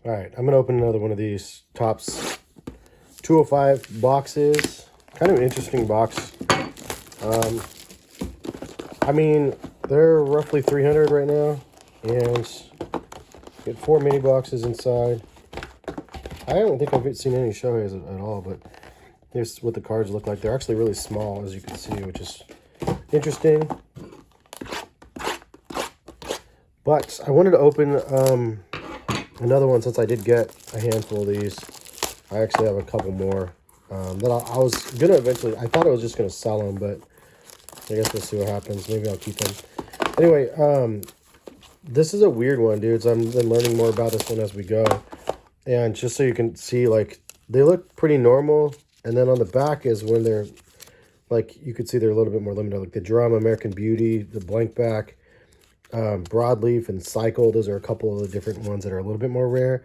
All right, I'm gonna open another one of these Topps 205 boxes. Kind of an interesting box. I mean, they're roughly 300 right now, and get 4 mini boxes inside. I don't think I've seen any Shoheis at all, but here's what the cards look like. They're actually really small, as you can see, which is interesting. But I wanted to open another one since I did get a handful of these. I actually have a couple more that I was going to eventually... I thought I was just going to sell them, but I guess we'll see what happens. Maybe I'll keep them. Anyway, this is a weird one, dudes. I've been learning more about this one as we go. And just so you can see, like, they look pretty normal. And then on the back is when they're, like, you could see they're a little bit more limited. Like the Drum, American Beauty, the blank back, Broadleaf, and Cycle. Those are a couple of the different ones that are a little bit more rare.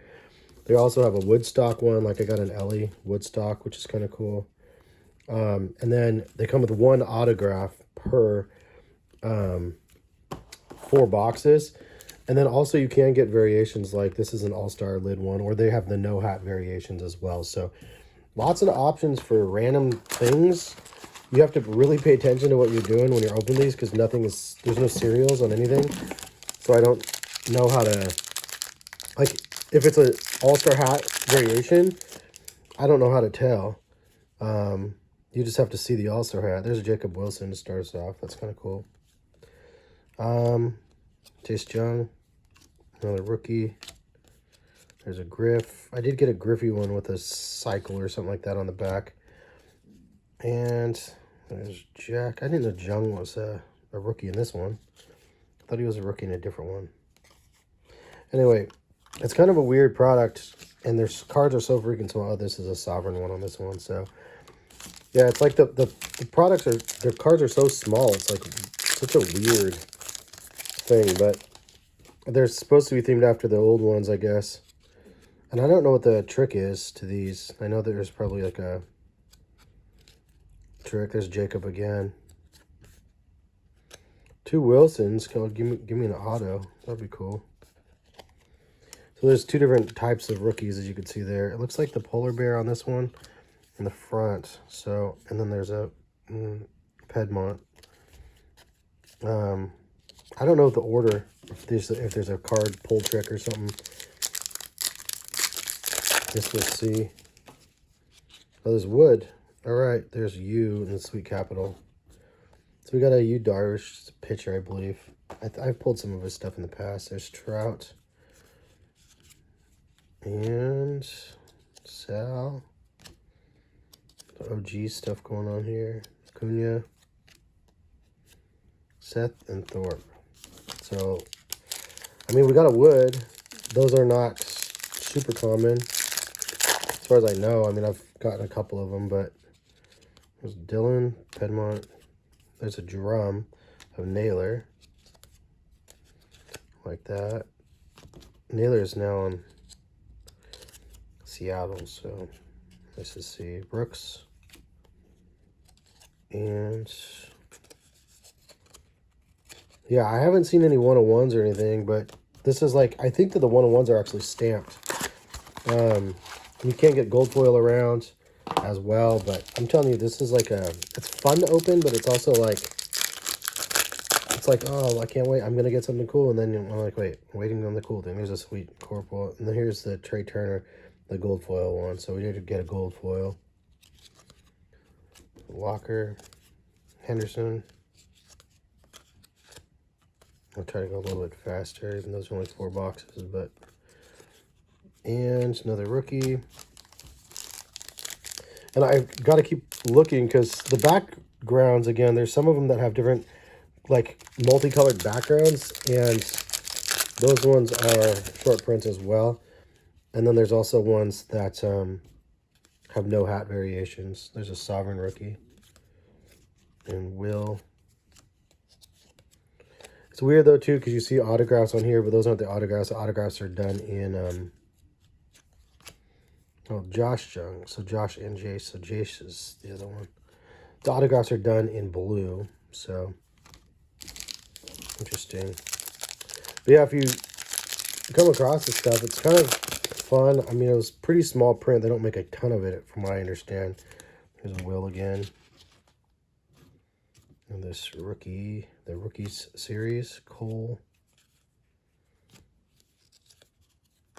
They also have a Woodstock one. Like I got an Ellie Woodstock, which is kind of cool. And then they come with one autograph per 4 boxes. And then also you can get variations like this is an all-star lid one, or they have the no hat variations as well. So lots of options for random things. You have to really pay attention to what you're doing when you're opening these, because there's no serials on anything. So I don't know how to, like, if it's an all-star hat variation, I don't know how to tell. You just have to see the all-star hat. There's a Jacob Wilson to start us off. That's kind of cool. Chase Young, another rookie. There's a Griff. I did get a Griffey one with a Cycle or something like that on the back. And there's Jack. I didn't know Jung was a rookie in this one. I thought he was a rookie in a different one. Anyway, it's kind of a weird product, and their cards are so freaking small. Oh, this is a sovereign one on this one. So, yeah, it's like the products are, their cards are so small. It's like such a weird thing, but they're supposed to be themed after the old ones, I guess. And I don't know what the trick is to these. I know there's probably like a trick. There's Jacob again. 2 Wilsons. Give me an auto. That'd be cool. So there's 2 different types of rookies, as you can see there. It looks like the polar bear on this one in the front. So, and then there's a Piedmont. I don't know the order, if there's a card pull trick or something. Guess we'll see. Oh, there's Wood. All right, there's U in the Sweet Capital. So we got a U Darvish pitcher, I believe. I've pulled some of his stuff in the past. There's Trout. And Sal. The OG stuff going on here. Cunha. Seth and Thorpe. So, I mean, we got a Wood. Those are not super common, as far as I know. I mean, I've gotten a couple of them, but there's Dylan, Piedmont. There's a Drum of Naylor, like that. Naylor is now on Seattle, so nice to see. Brooks. And yeah, I haven't seen any 101s or anything, but this is like, I think that the 101s are actually stamped. You can't get gold foil around as well, but I'm telling you, this is like it's fun to open, but it's also like, it's like, oh, I can't wait. I'm going to get something cool. And then I'm like, wait, I'm waiting on the cool thing. There's a sweet corporal. And then here's the Trey Turner, the gold foil one. So we need to get a gold foil. Walker, Henderson. I'll try to go a little bit faster, even though there's only 4 boxes, but. And another rookie. And I've got to keep looking, because the backgrounds, again, there's some of them that have different, like, multicolored backgrounds, and those ones are short prints as well. And then there's also ones that have no hat variations. There's a Sovereign rookie. And Will. It's weird, though, too, because you see autographs on here, but those aren't the autographs. The autographs are done in, Josh Jung. So Josh and Jace. So Jace is the other one. The autographs are done in blue. So, interesting. But yeah, if you come across this stuff, it's kind of fun. I mean, it was pretty small print. They don't make a ton of it, from what I understand. Here's a Will again. And this the Rookie Series, Cole.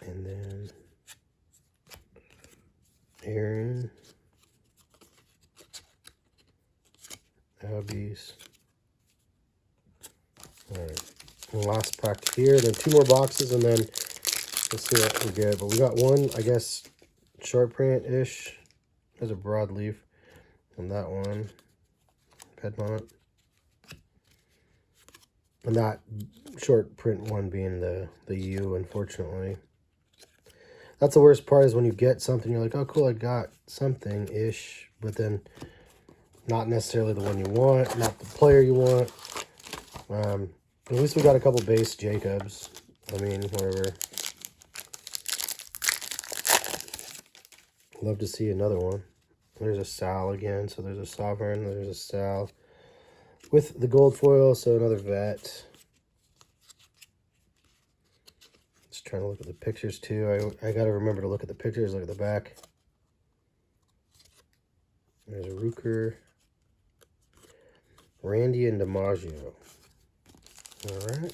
And then Aaron. Abby's. Alright. Last pack here. Then 2 more boxes, and then let's see what we get. But we got one, I guess, short print-ish. There's a broadleaf on that one. Piedmont. And that short print one being the U, unfortunately. That's the worst part, is when you get something, you're like, oh, cool, I got something-ish. But then not necessarily the one you want, not the player you want. At least we got a couple base Jacobs. I mean, whatever. Love to see another one. There's a Sal again. So there's a Sovereign. There's a Sal with the gold foil. So another vet. Just trying to look at the pictures too. I got to remember to look at the pictures. Look at the back. There's a Rooker. Randy and DiMaggio. Alright.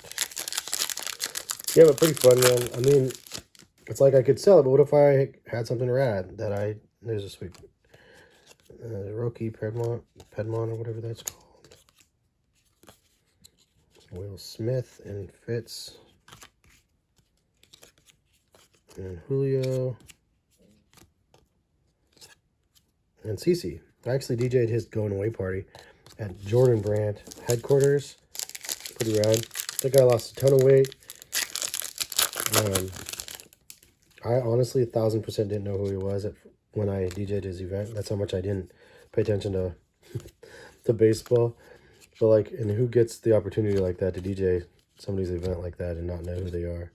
Yeah, but pretty fun, man. I mean, it's like I could sell it, but what if I had something rad that there's a sweet Rookie Piedmont or whatever that's called. Will Smith and Fitz. And Julio. And CeCe. I actually DJ'd his going away party at Jordan Brand headquarters. Pretty rad. That guy lost a ton of weight. I honestly 1000% didn't know who he was when I DJ'd his event. That's how much I didn't pay attention to to baseball. But like, and who gets the opportunity like that to DJ somebody's event like that and not know who they are?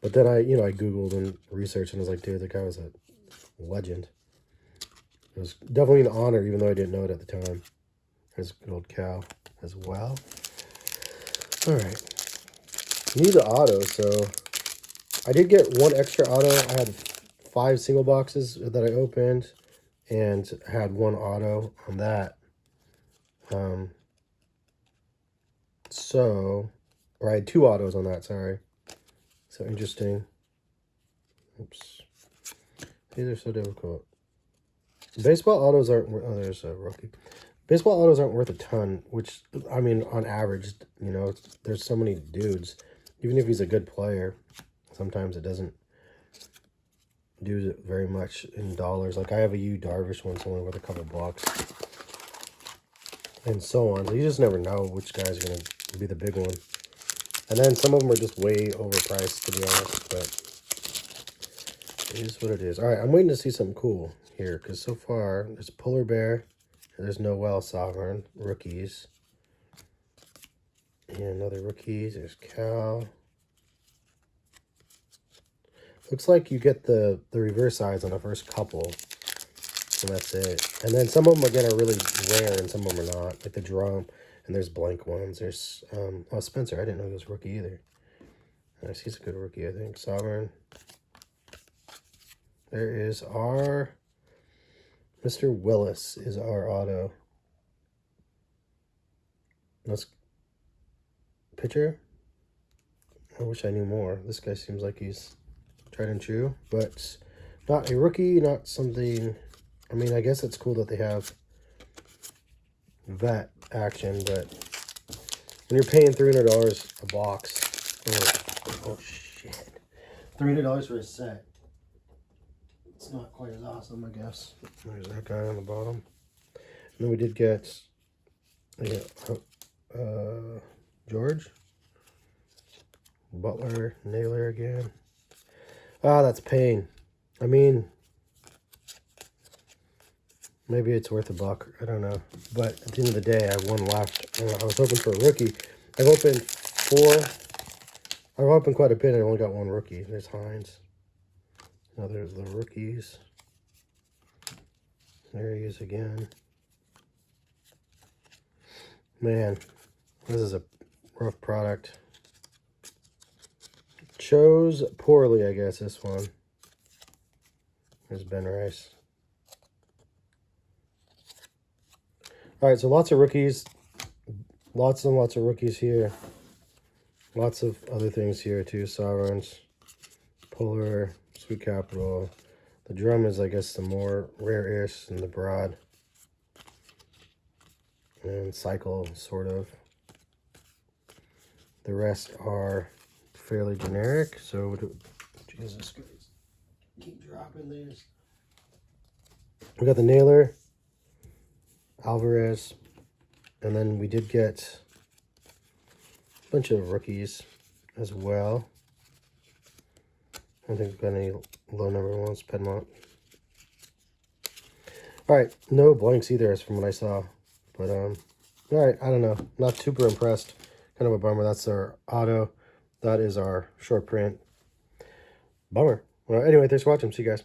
But then I Googled and researched, and I was like, dude, the guy was a legend. It was definitely an honor, even though I didn't know it at the time. There's good old Cal as well. All right. Need the auto, so I did get one extra auto. I had 5 single boxes that I opened, and had one auto on that. Or I had 2 autos on that, sorry. So interesting. Oops. These are so difficult. Baseball autos aren't, oh, there's a Rookie. Baseball autos aren't worth a ton, which, I mean, on average, there's so many dudes. Even if he's a good player, sometimes it doesn't do very much in dollars. Like, I have a Yu Darvish one, so only worth a couple bucks. And so on. So you just never know which guy's going to be the big one. And then some of them are just way overpriced, to be honest. But it is what it is. All right, I'm waiting to see something cool here, because so far, there's Polar Bear. There's Noel Sovereign, rookies. And another rookies. There's Cal. Looks like you get the reverse sides on the first couple. So that's it. And then some of them, again, are really rare, and some of them are not. Like the drum. And there's blank ones. There's, Spencer. I didn't know he was a rookie either. Nice. He's a good rookie, I think. Sovereign. There is our Mr. Willis is our auto. Let's pitcher. I wish I knew more. This guy seems like he's tried and true, but not a rookie, not something. I mean, I guess it's cool that they have that action, but when you're paying $300 a box, oh shit, $300 for a set. It's not quite as awesome, I guess. There's that guy on the bottom. And then we did get George. Butler, Naylor again. Ah, that's pain. I mean, maybe it's worth $1. I don't know. But at the end of the day, I have one left. I was hoping for a rookie. I've opened 4. I've opened quite a bit. I only got one rookie. There's Hines. Now there's the rookies. There he is again. Man, this is a rough product. Chose poorly, I guess, this one. There's Ben Rice. All right, so lots of rookies. Lots and lots of rookies here. Lots of other things here too. Sovereigns, Polar, Sweet Capital. The drum is, I guess, the more rare-ish and the broad. And Cycle, sort of. The rest are fairly generic. So, Jesus Christ. Keep dropping these. We got the Naylor, Alvarez, and then we did get a bunch of rookies as well. I don't think we've got any low number ones. Piedmont. All right, no blanks either, as from what I saw. But all right, I don't know. Not super impressed. Kind of a bummer. That's our auto. That is our short print. Bummer. Well, anyway, thanks for watching. See you guys.